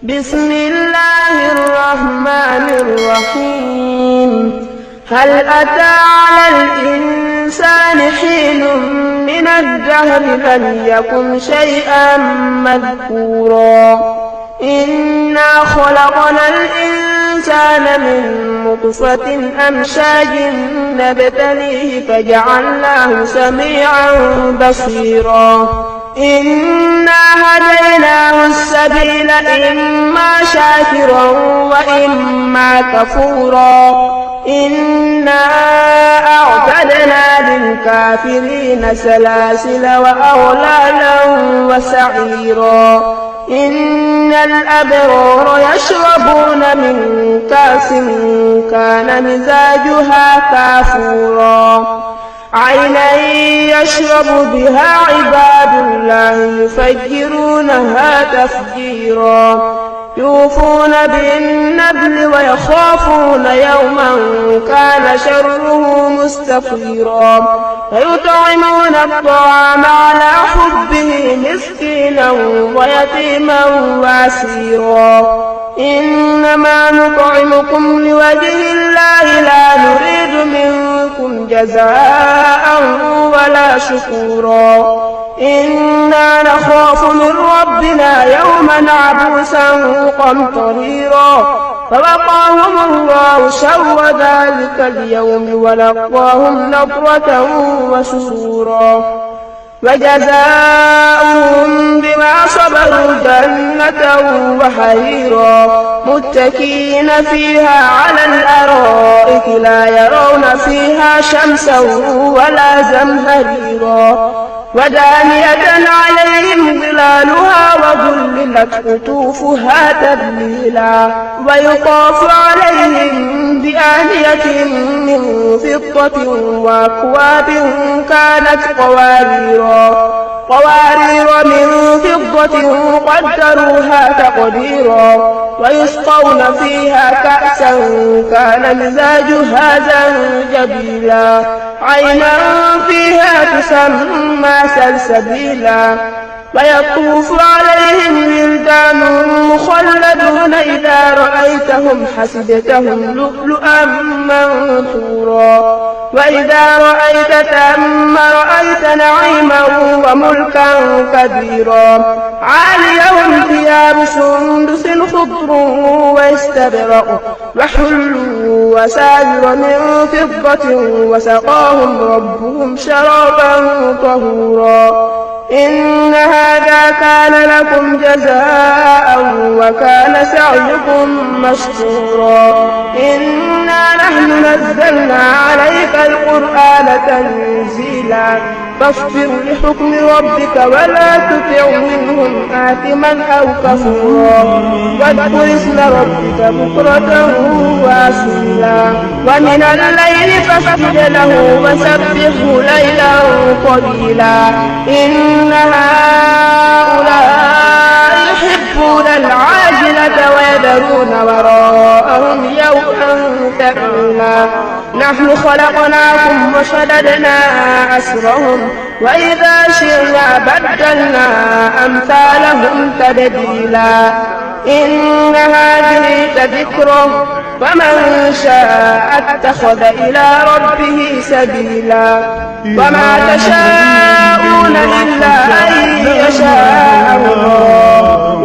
بسم الله الرحمن الرحيم. هل أتى على الإنسان حين من الدهر لم يكن شيئا مذكورا إنا خلقنا الإنسان من نطفة أمشاج نبتليه فجعلناه سميعا بصيرا إنا هديناه السبيل إما شاكرا وإما كفورا إنا أعتدنا للكافرين سلاسل وأغلالا وسعيرا إن الأبرار يشربون من كأس كان مزاجها كافورا عينا يشرب بها عباد الله يفجرونها تفجيرا يوفون بالنذر ويخافون يوما كان شره مستطيرا ويطعمون الطعام على حبه مسكينا ويتيما واسيرا إنما نطعمكم لوجه الله لا نريد منكم جزاء ولا شكورا إنا نخاف من ربنا يوما عبوسا قمطريرا فوقاهم الله شر ذلك اليوم ولقاهم نضرة وسرورا وجزاؤهم بما صبروا جنة وحريرا متكئين فيها على الأرائك لا يرون فيها شمسا ولا زمهريرا ودانية عليهم ظلالها وظللت قطوفها تذليلا ويطاف عليهم بآنية من فضة وأكواب كانت قوارير من فضة قدروها تقديرا ويسقون فيها كأسا كان مزاجها زنجبيلا عينا فيها تسمى سلسبيلا ويطوف عليهم ولدان مخلدون إذا رأيتهم حسبتهم لؤلؤا منثورا وإذا رأيت ثم رأيت نعيما وملكا كبيرا عاليهم ثياب سندس خضر واستبرق وحلوا وساور من فضة وسقاهم ربهم شرابا طهورا إن هذا كان لكم جزاء وكان سعيكم مشكورا إنا نحن نزلنا عليك القرآن تنزيلا فاصبر لحكم ربك ولا تطع منهم آثما أو كفورا واذكر اسم ربك بكرة وأصيلا ومن الليل فاسجد له وسبحه ليلا طويلا إن هؤلاء يحبون العاجلة ويذرون وراءهم يوما ثقيلا نحن خلقناكم وشددنا أسرهم وإذا شئنا بدلنا أمثالهم تبديلا إن هذه تذكرة فمن شاء اتخذ إلى ربه سبيلا وما تشاءون إلا أن يشاء الله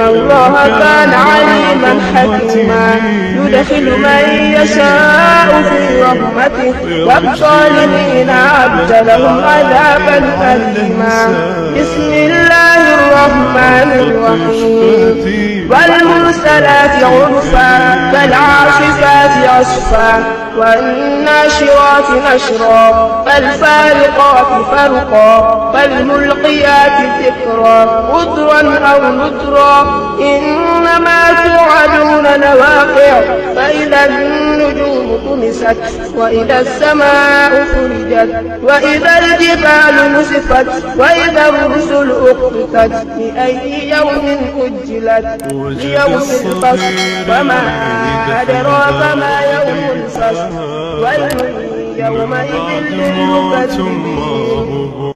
إن الله كان عليما حكيما يدخل من يشاء في رحمته والظالمين أعد لهم عذابا أليما بسم الله الرحمن الرحيم والمرسلات عرفا فالعاصفات عصفا والناشرات نشرا فالفارقات فرقا فالملقيات ذكرا عذرا أو نذرا إنما توعدون لواقع فإذا النجوم طمست وإذا السماء فرجت وإذا الجبال نسفت وإذا الرسل أقتت لأي يوم أجلت ليوم الفصل وما أدراك ما يوم الفصل ويل يومئذ للمكذبين